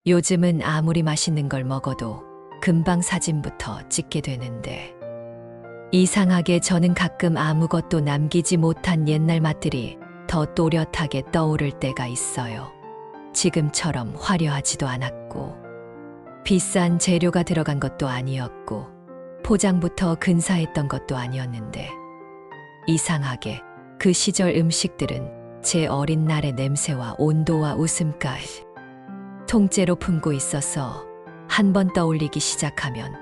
요즘은 아무리 맛있는 걸 먹어도 금방 사진부터 찍게 되는데 이상하게 저는 가끔 아무것도 남기지 못한 옛날 맛들이 더 또렷하게 떠오를 때가 있어요. 지금처럼 화려하지도 않았고 비싼 재료가 들어간 것도 아니었고 포장부터 근사했던 것도 아니었는데 이상하게 그 시절 음식들은 제 어린 날의 냄새와 온도와 웃음까지 통째로 품고 있어서 한번 떠올리기 시작하면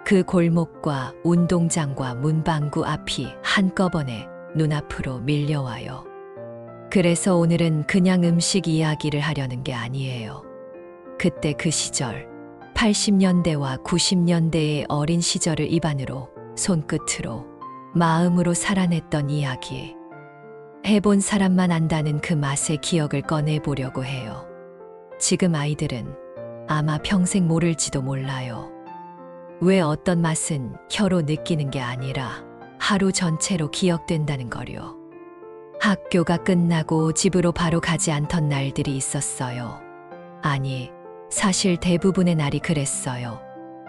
그 골목과 운동장과 문방구 앞이 한꺼번에 눈앞으로 밀려와요. 그래서 오늘은 그냥 음식 이야기를 하려는 게 아니에요. 그때 그 시절 80년대와 90년대의 어린 시절을 입안으로, 손끝으로, 마음으로 살아냈던 이야기. 해본 사람만 안다는 그 맛의 기억을 꺼내보려고 해요. 지금 아이들은 아마 평생 모를지도 몰라요. 왜 어떤 맛은 혀로 느끼는 게 아니라 하루 전체로 기억된다는 거요. 학교가 끝나고 집으로 바로 가지 않던 날들이 있었어요. 아니, 사실 대부분의 날이 그랬어요.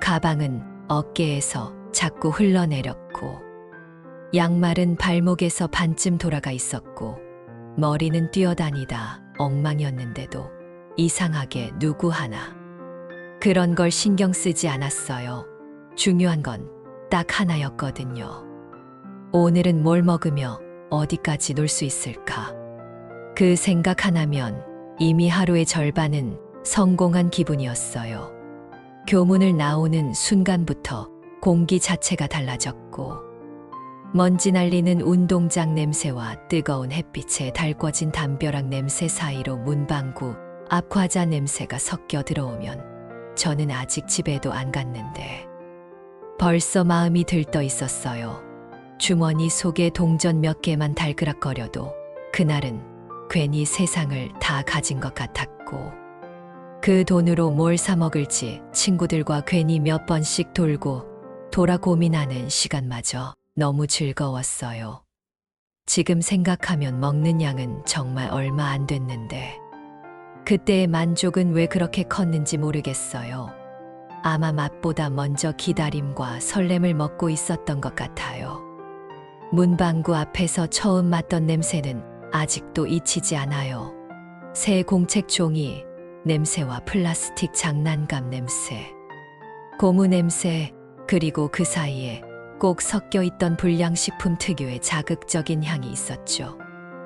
가방은 어깨에서 자꾸 흘러내렸고, 양말은 발목에서 반쯤 돌아가 있었고, 머리는 뛰어다니다 엉망이었는데도 이상하게 누구 하나 그런 걸 신경 쓰지 않았어요. 중요한 건 딱 하나였거든요. 오늘은 뭘 먹으며 어디까지 놀 수 있을까? 그 생각 하나면 이미 하루의 절반은 성공한 기분이었어요. 교문을 나오는 순간부터 공기 자체가 달라졌고, 먼지 날리는 운동장 냄새와 뜨거운 햇빛에 달궈진 담벼락 냄새 사이로 문방구 앞 과자 냄새가 섞여 들어오면 저는 아직 집에도 안 갔는데 벌써 마음이 들떠 있었어요. 주머니 속에 동전 몇 개만 달그락거려도 그날은 괜히 세상을 다 가진 것 같았고, 그 돈으로 뭘 사 먹을지 친구들과 괜히 몇 번씩 돌고 돌아 고민하는 시간마저 너무 즐거웠어요. 지금 생각하면 먹는 양은 정말 얼마 안 됐는데 그때의 만족은 왜 그렇게 컸는지 모르겠어요. 아마 맛보다 먼저 기다림과 설렘을 먹고 있었던 것 같아요. 문방구 앞에서 처음 맡던 냄새는 아직도 잊히지 않아요. 새 공책 종이 냄새와 플라스틱 장난감 냄새, 고무 냄새, 그리고 그 사이에 꼭 섞여 있던 불량식품 특유의 자극적인 향이 있었죠.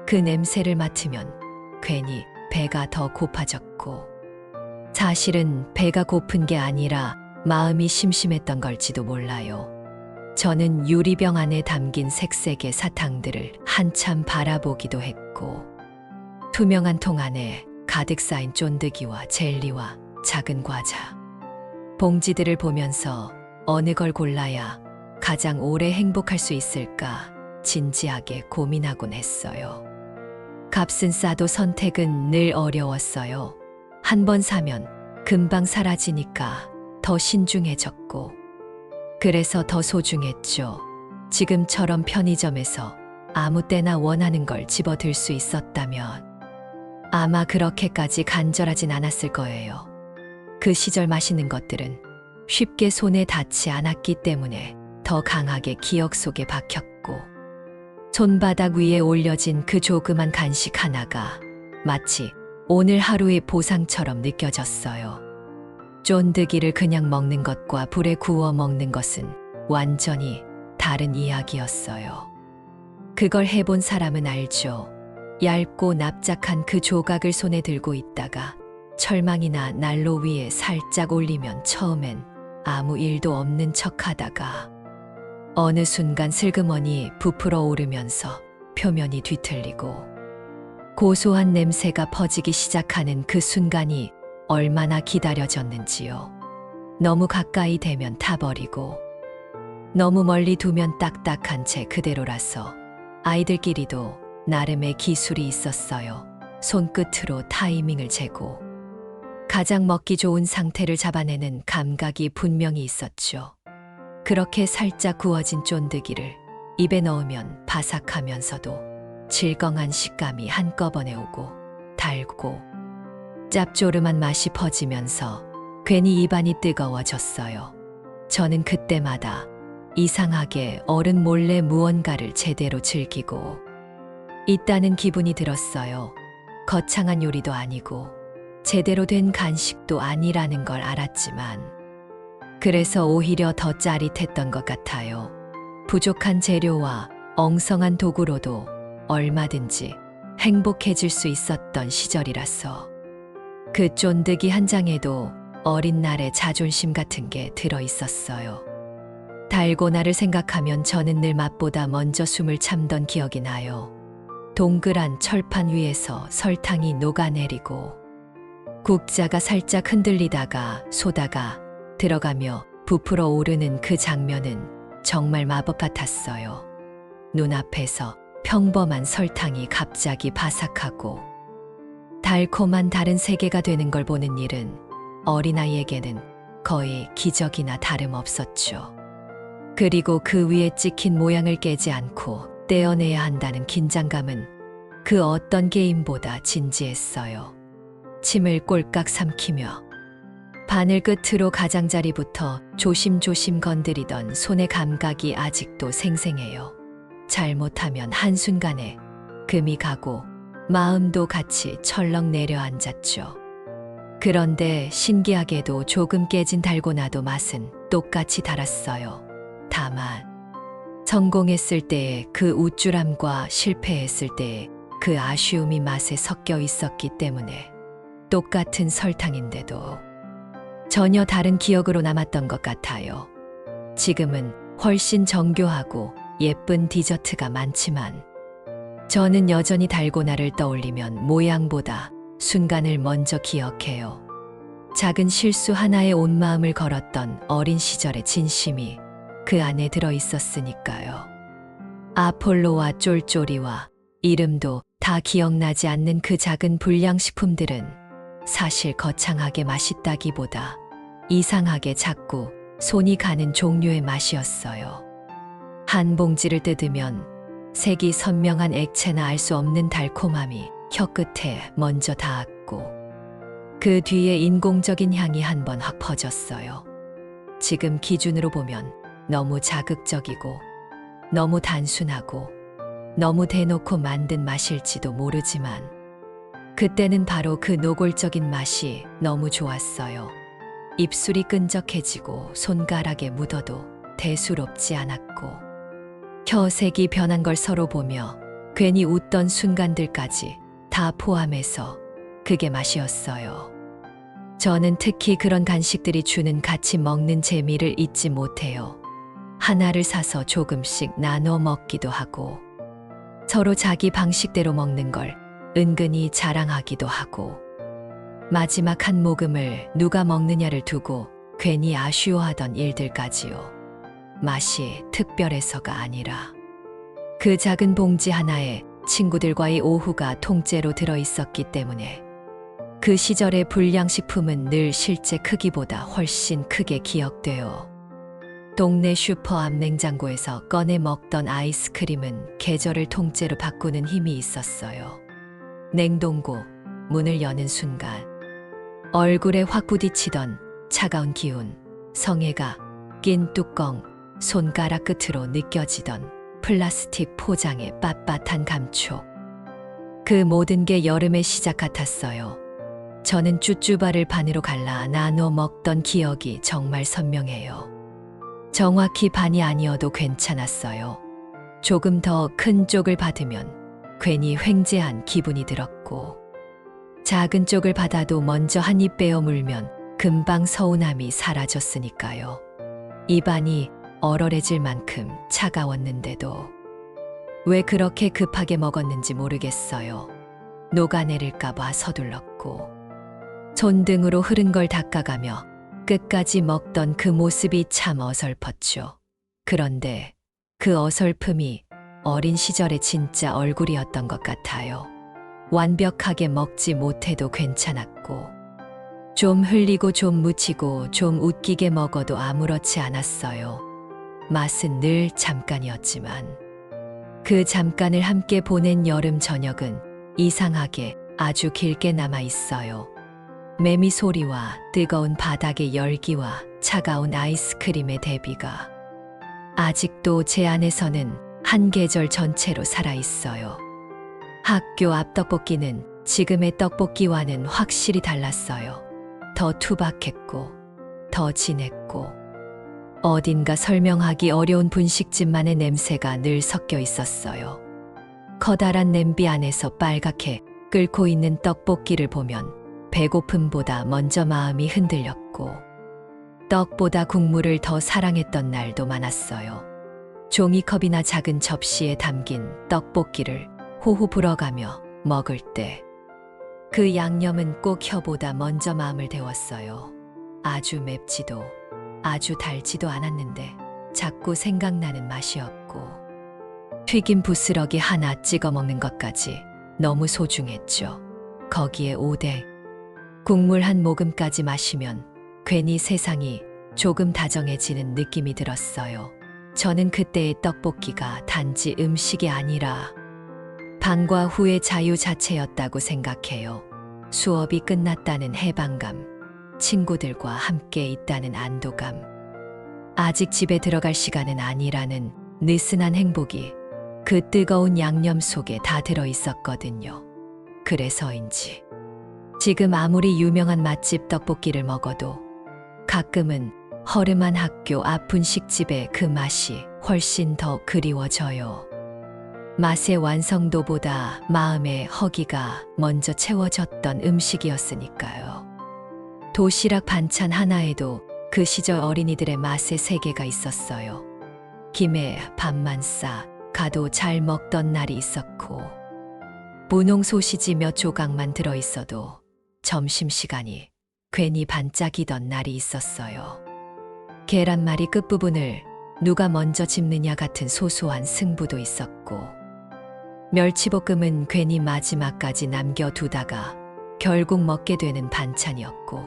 그 냄새를 맡으면 괜히 배가 더 고파졌고, 사실은 배가 고픈 게 아니라 마음이 심심했던 걸지도 몰라요. 저는 유리병 안에 담긴 색색의 사탕들을 한참 바라보기도 했고, 투명한 통 안에 가득 쌓인 쫀득이와 젤리와 작은 과자, 봉지들을 보면서 어느 걸 골라야 가장 오래 행복할 수 있을까 진지하게 고민하곤 했어요. 값은 싸도 선택은 늘 어려웠어요. 한 번 사면 금방 사라지니까 더 신중해졌고, 그래서 더 소중했죠. 지금처럼 편의점에서 아무 때나 원하는 걸 집어들 수 있었다면 아마 그렇게까지 간절하진 않았을 거예요. 그 시절 맛있는 것들은 쉽게 손에 닿지 않았기 때문에 더 강하게 기억 속에 박혔고, 손바닥 위에 올려진 그 조그만 간식 하나가 마치 오늘 하루의 보상처럼 느껴졌어요. 쫀득이를 그냥 먹는 것과 불에 구워 먹는 것은 완전히 다른 이야기였어요. 그걸 해본 사람은 알죠. 얇고 납작한 그 조각을 손에 들고 있다가 철망이나 난로 위에 살짝 올리면 처음엔 아무 일도 없는 척하다가 어느 순간 슬그머니 부풀어 오르면서 표면이 뒤틀리고 고소한 냄새가 퍼지기 시작하는 그 순간이 얼마나 기다려졌는지요. 너무 가까이 대면 타버리고 너무 멀리 두면 딱딱한 채 그대로라서 아이들끼리도 나름의 기술이 있었어요. 손끝으로 타이밍을 재고 가장 먹기 좋은 상태를 잡아내는 감각이 분명히 있었죠. 그렇게 살짝 구워진 쫀득이를 입에 넣으면 바삭하면서도 질겅한 식감이 한꺼번에 오고 달고 짭조름한 맛이 퍼지면서 괜히 입안이 뜨거워졌어요. 저는 그때마다 이상하게 어른 몰래 무언가를 제대로 즐기고 있다는 기분이 들었어요. 거창한 요리도 아니고 제대로 된 간식도 아니라는 걸 알았지만 그래서 오히려 더 짜릿했던 것 같아요. 부족한 재료와 엉성한 도구로도 얼마든지 행복해질 수 있었던 시절이라서 그 쫀득이 한 장에도 어린 날의 자존심 같은 게 들어 있었어요. 달고나를 생각하면 저는 늘 맛보다 먼저 숨을 참던 기억이 나요. 동그란 철판 위에서 설탕이 녹아내리고 국자가 살짝 흔들리다가 소다가 들어가며 부풀어 오르는 그 장면은 정말 마법 같았어요. 눈앞에서 평범한 설탕이 갑자기 바삭하고 달콤한 다른 세계가 되는 걸 보는 일은 어린아이에게는 거의 기적이나 다름없었죠. 그리고 그 위에 찍힌 모양을 깨지 않고 떼어내야 한다는 긴장감은 그 어떤 게임보다 진지했어요. 침을 꼴깍 삼키며 바늘 끝으로 가장자리부터 조심조심 건드리던 손의 감각이 아직도 생생해요. 잘못하면 한순간에 금이 가고 마음도 같이 철렁 내려앉았죠. 그런데 신기하게도 조금 깨진 달고나도 맛은 똑같이 달았어요. 다만 성공했을 때의 그 우쭐함과 실패했을 때의 그 아쉬움이 맛에 섞여 있었기 때문에 똑같은 설탕인데도 전혀 다른 기억으로 남았던 것 같아요. 지금은 훨씬 정교하고 예쁜 디저트가 많지만 저는 여전히 달고나를 떠올리면 모양보다 순간을 먼저 기억해요. 작은 실수 하나에 온 마음을 걸었던 어린 시절의 진심이 그 안에 들어 있었으니까요. 아폴로와 쫄쫄이와 이름도 다 기억나지 않는 그 작은 불량식품들은 사실 거창하게 맛있다기보다 이상하게 작고 손이 가는 종류의 맛이었어요. 한 봉지를 뜯으면 색이 선명한 액체나 알 수 없는 달콤함이 혀끝에 먼저 닿았고 그 뒤에 인공적인 향이 한 번 확 퍼졌어요. 지금 기준으로 보면 너무 자극적이고 너무 단순하고 너무 대놓고 만든 맛일지도 모르지만 그때는 바로 그 노골적인 맛이 너무 좋았어요. 입술이 끈적해지고 손가락에 묻어도 대수롭지 않았고 혀색이 변한 걸 서로 보며 괜히 웃던 순간들까지 다 포함해서 그게 맛이었어요. 저는 특히 그런 간식들이 주는 같이 먹는 재미를 잊지 못해요. 하나를 사서 조금씩 나눠 먹기도 하고 서로 자기 방식대로 먹는 걸 은근히 자랑하기도 하고 마지막 한 모금을 누가 먹느냐를 두고 괜히 아쉬워하던 일들까지요. 맛이 특별해서가 아니라 그 작은 봉지 하나에 친구들과의 오후가 통째로 들어있었기 때문에 그 시절의 불량식품은 늘 실제 크기보다 훨씬 크게 기억돼요. 동네 슈퍼 앞 냉장고에서 꺼내 먹던 아이스크림은 계절을 통째로 바꾸는 힘이 있었어요. 냉동고 문을 여는 순간 얼굴에 확 부딪히던 차가운 기운, 성에가 낀 뚜껑, 손가락 끝으로 느껴지던 플라스틱 포장의 빳빳한 감촉. 그 모든 게 여름의 시작 같았어요. 저는 쭈쭈바를 반으로 갈라 나눠 먹던 기억이 정말 선명해요. 정확히 반이 아니어도 괜찮았어요. 조금 더 큰 쪽을 받으면 괜히 횡재한 기분이 들었고 작은 쪽을 받아도 먼저 한 입 베어 물면 금방 서운함이 사라졌으니까요. 입안이 얼얼해질 만큼 차가웠는데도 왜 그렇게 급하게 먹었는지 모르겠어요. 녹아내릴까봐 서둘렀고 손등으로 흐른 걸 닦아가며 끝까지 먹던 그 모습이 참 어설펐죠. 그런데 그 어설픔이 어린 시절의 진짜 얼굴이었던 것 같아요. 완벽하게 먹지 못해도 괜찮았고 좀 흘리고 좀 묻히고 좀 웃기게 먹어도 아무렇지 않았어요. 맛은 늘 잠깐이었지만 그 잠깐을 함께 보낸 여름 저녁은 이상하게 아주 길게 남아 있어요. 매미 소리와 뜨거운 바닥의 열기와 차가운 아이스크림의 대비가 아직도 제 안에서는 한 계절 전체로 살아있어요. 학교 앞 떡볶이는 지금의 떡볶이와는 확실히 달랐어요. 더 투박했고, 더 진했고, 어딘가 설명하기 어려운 분식집만의 냄새가 늘 섞여 있었어요. 커다란 냄비 안에서 빨갛게 끓고 있는 떡볶이를 보면 배고픔보다 먼저 마음이 흔들렸고, 떡보다 국물을 더 사랑했던 날도 많았어요. 종이컵이나 작은 접시에 담긴 떡볶이를 호호 불어가며 먹을 때 그 양념은 꼭 혀보다 먼저 마음을 데웠어요. 아주 맵지도 아주 달지도 않았는데 자꾸 생각나는 맛이었고, 튀김 부스러기 하나 찍어 먹는 것까지 너무 소중했죠. 거기에 오뎅, 국물 한 모금까지 마시면 괜히 세상이 조금 다정해지는 느낌이 들었어요. 저는 그때의 떡볶이가 단지 음식이 아니라 방과 후의 자유 자체였다고 생각해요. 수업이 끝났다는 해방감, 친구들과 함께 있다는 안도감, 아직 집에 들어갈 시간은 아니라는 느슨한 행복이 그 뜨거운 양념 속에 다 들어 있었거든요. 그래서인지 지금 아무리 유명한 맛집 떡볶이를 먹어도 가끔은 허름한 학교 앞 분식집의 그 맛이 훨씬 더 그리워져요. 맛의 완성도보다 마음의 허기가 먼저 채워졌던 음식이었으니까요. 도시락 반찬 하나에도 그 시절 어린이들의 맛의 세계가 있었어요. 김에 밥만 싸 가도 잘 먹던 날이 있었고, 분홍 소시지 몇 조각만 들어있어도 점심시간이 괜히 반짝이던 날이 있었어요. 계란말이 끝부분을 누가 먼저 집느냐 같은 소소한 승부도 있었고, 멸치볶음은 괜히 마지막까지 남겨두다가 결국 먹게 되는 반찬이었고,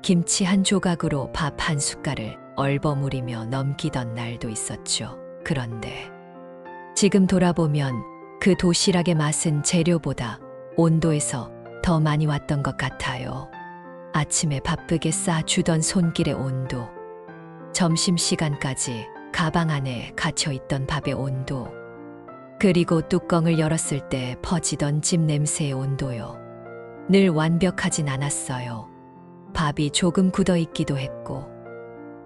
김치 한 조각으로 밥 한 숟갈을 얼버무리며 넘기던 날도 있었죠. 그런데 지금 돌아보면 그 도시락의 맛은 재료보다 온도에서 더 많이 왔던 것 같아요. 아침에 바쁘게 싸주던 손길의 온도, 점심시간까지 가방 안에 갇혀있던 밥의 온도, 그리고 뚜껑을 열었을 때 퍼지던 집 냄새의 온도요. 늘 완벽하진 않았어요. 밥이 조금 굳어 있기도 했고,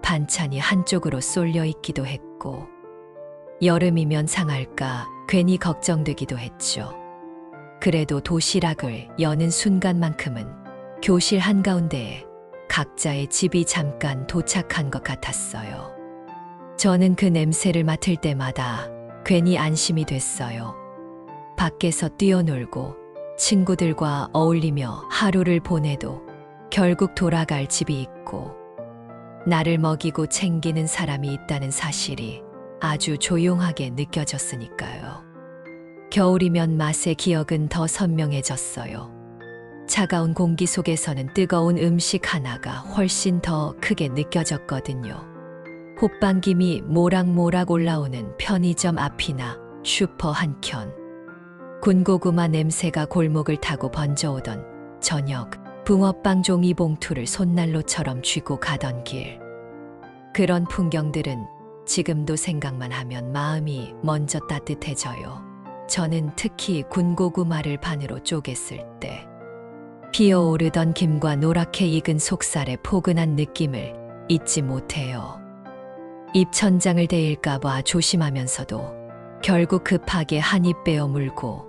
반찬이 한쪽으로 쏠려 있기도 했고, 여름이면 상할까 괜히 걱정되기도 했죠. 그래도 도시락을 여는 순간만큼은 교실 한가운데에 각자의 집이 잠깐 도착한 것 같았어요. 저는 그 냄새를 맡을 때마다 괜히 안심이 됐어요. 밖에서 뛰어놀고 친구들과 어울리며 하루를 보내도 결국 돌아갈 집이 있고, 나를 먹이고 챙기는 사람이 있다는 사실이 아주 조용하게 느껴졌으니까요. 겨울이면 맛의 기억은 더 선명해졌어요. 차가운 공기 속에서는 뜨거운 음식 하나가 훨씬 더 크게 느껴졌거든요. 호빵김이 모락모락 올라오는 편의점 앞이나 슈퍼 한켠, 군고구마 냄새가 골목을 타고 번져오던 저녁, 붕어빵 종이 봉투를 손난로처럼 쥐고 가던 길. 그런 풍경들은 지금도 생각만 하면 마음이 먼저 따뜻해져요. 저는 특히 군고구마를 반으로 쪼갰을 때 피어오르던 김과 노랗게 익은 속살의 포근한 느낌을 잊지 못해요. 입천장을 데일까봐 조심하면서도 결국 급하게 한 입 베어 물고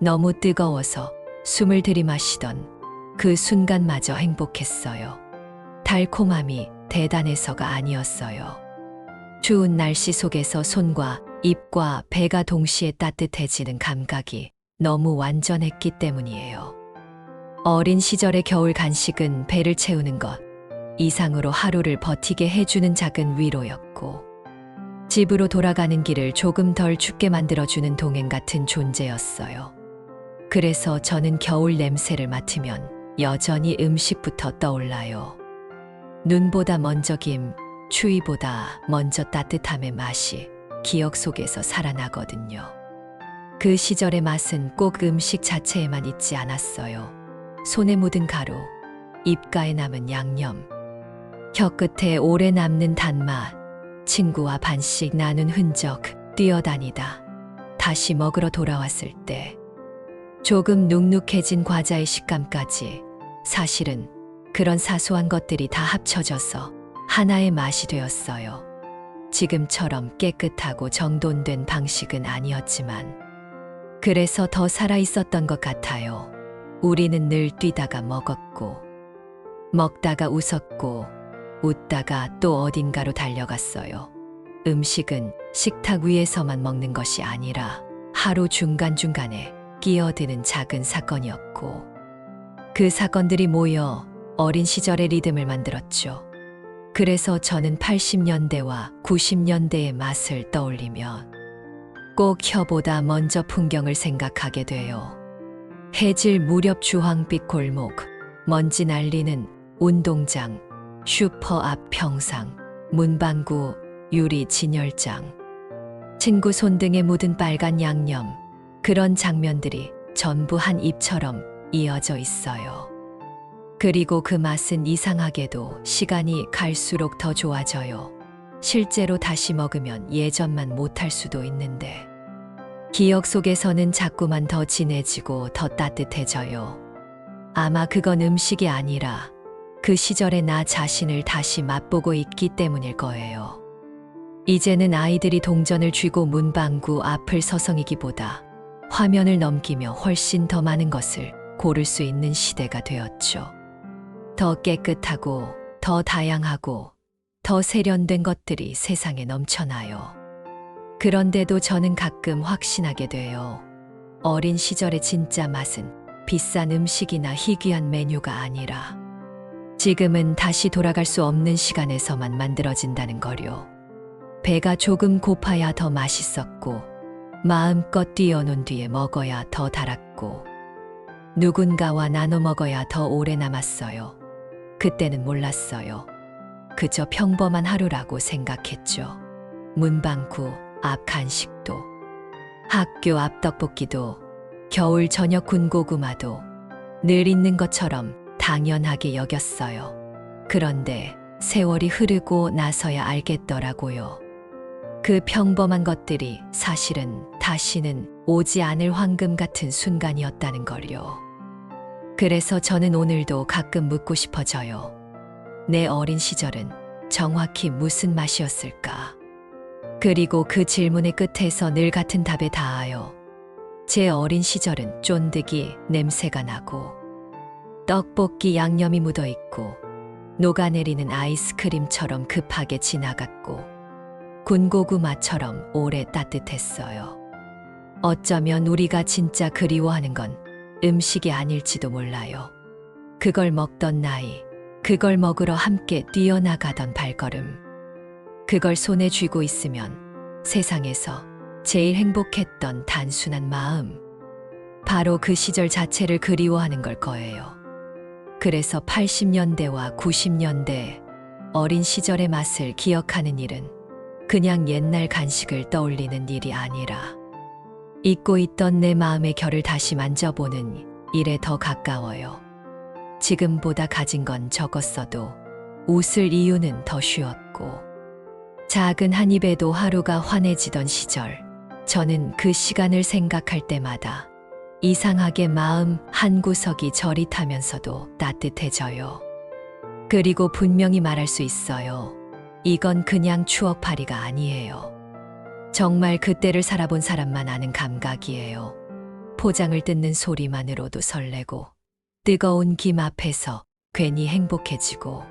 너무 뜨거워서 숨을 들이마시던 그 순간마저 행복했어요. 달콤함이 대단해서가 아니었어요. 추운 날씨 속에서 손과 입과 배가 동시에 따뜻해지는 감각이 너무 완전했기 때문이에요. 어린 시절의 겨울 간식은 배를 채우는 것 이상으로 하루를 버티게 해주는 작은 위로였고, 집으로 돌아가는 길을 조금 덜 춥게 만들어주는 동행 같은 존재였어요. 그래서 저는 겨울 냄새를 맡으면 여전히 음식부터 떠올라요. 눈보다 먼저 김, 추위보다 먼저 따뜻함의 맛이 기억 속에서 살아나거든요. 그 시절의 맛은 꼭 음식 자체에만 있지 않았어요. 손에 묻은 가루, 입가에 남은 양념, 혀끝에 오래 남는 단맛, 친구와 반씩 나눈 흔적, 뛰어다니다 다시 먹으러 돌아왔을 때 조금 눅눅해진 과자의 식감까지, 사실은 그런 사소한 것들이 다 합쳐져서 하나의 맛이 되었어요. 지금처럼 깨끗하고 정돈된 방식은 아니었지만 그래서 더 살아있었던 것 같아요. 우리는 늘 뛰다가 먹었고, 먹다가 웃었고, 웃다가 또 어딘가로 달려갔어요. 음식은 식탁 위에서만 먹는 것이 아니라 하루 중간중간에 끼어드는 작은 사건이었고, 그 사건들이 모여 어린 시절의 리듬을 만들었죠. 그래서 저는 80년대와 90년대의 맛을 떠올리면 꼭 혀보다 먼저 풍경을 생각하게 돼요. 해질 무렵 주황빛 골목, 먼지 날리는 운동장, 슈퍼 앞 평상, 문방구 유리 진열장, 친구 손등에 묻은 빨간 양념, 그런 장면들이 전부 한 입처럼 이어져 있어요. 그리고 그 맛은 이상하게도 시간이 갈수록 더 좋아져요. 실제로 다시 먹으면 예전만 못할 수도 있는데 기억 속에서는 자꾸만 더 진해지고 더 따뜻해져요. 아마 그건 음식이 아니라 그 시절의 나 자신을 다시 맛보고 있기 때문일 거예요. 이제는 아이들이 동전을 쥐고 문방구 앞을 서성이기보다 화면을 넘기며 훨씬 더 많은 것을 고를 수 있는 시대가 되었죠. 더 깨끗하고 더 다양하고 더 세련된 것들이 세상에 넘쳐나요. 그런데도 저는 가끔 확신하게 돼요. 어린 시절의 진짜 맛은 비싼 음식이나 희귀한 메뉴가 아니라 지금은 다시 돌아갈 수 없는 시간에서만 만들어진다는 거요. 배가 조금 고파야 더 맛있었고, 마음껏 뛰어논 뒤에 먹어야 더 달았고, 누군가와 나눠 먹어야 더 오래 남았어요. 그때는 몰랐어요. 그저 평범한 하루라고 생각했죠. 문방구 앞 간식도, 학교 앞 떡볶이도, 겨울 저녁 군고구마도 늘 있는 것처럼 당연하게 여겼어요. 그런데 세월이 흐르고 나서야 알겠더라고요. 그 평범한 것들이 사실은 다시는 오지 않을 황금 같은 순간이었다는 걸요. 그래서 저는 오늘도 가끔 묻고 싶어져요. 내 어린 시절은 정확히 무슨 맛이었을까? 그리고 그 질문의 끝에서 늘 같은 답에 닿아요. 제 어린 시절은 쫀득이 냄새가 나고, 떡볶이 양념이 묻어 있고, 녹아내리는 아이스크림처럼 급하게 지나갔고, 군고구마처럼 오래 따뜻했어요. 어쩌면 우리가 진짜 그리워하는 건 음식이 아닐지도 몰라요. 그걸 먹던 나이, 그걸 먹으러 함께 뛰어나가던 발걸음, 그걸 손에 쥐고 있으면 세상에서 제일 행복했던 단순한 마음, 바로 그 시절 자체를 그리워하는 걸 거예요. 그래서 80년대와 90년대 어린 시절의 맛을 기억하는 일은 그냥 옛날 간식을 떠올리는 일이 아니라 잊고 있던 내 마음의 결을 다시 만져보는 일에 더 가까워요. 지금보다 가진 건 적었어도 웃을 이유는 더 쉬웠고, 작은 한 입에도 하루가 환해지던 시절, 저는 그 시간을 생각할 때마다 이상하게 마음 한구석이 저릿하면서도 따뜻해져요. 그리고 분명히 말할 수 있어요. 이건 그냥 추억팔이가 아니에요. 정말 그때를 살아본 사람만 아는 감각이에요. 포장을 뜯는 소리만으로도 설레고, 뜨거운 김 앞에서 괜히 행복해지고,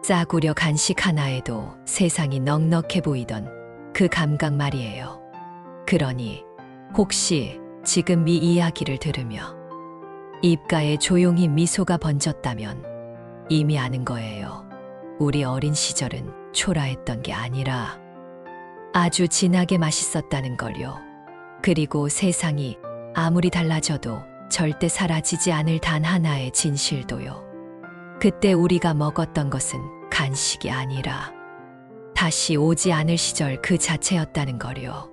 싸구려 간식 하나에도 세상이 넉넉해 보이던 그 감각 말이에요. 그러니 혹시 지금 이 이야기를 들으며 입가에 조용히 미소가 번졌다면 이미 아는 거예요. 우리 어린 시절은 초라했던 게 아니라 아주 진하게 맛있었다는 걸요. 그리고 세상이 아무리 달라져도 절대 사라지지 않을 단 하나의 진실도요. 그때 우리가 먹었던 것은 간식이 아니라 다시 오지 않을 시절 그 자체였다는 걸요.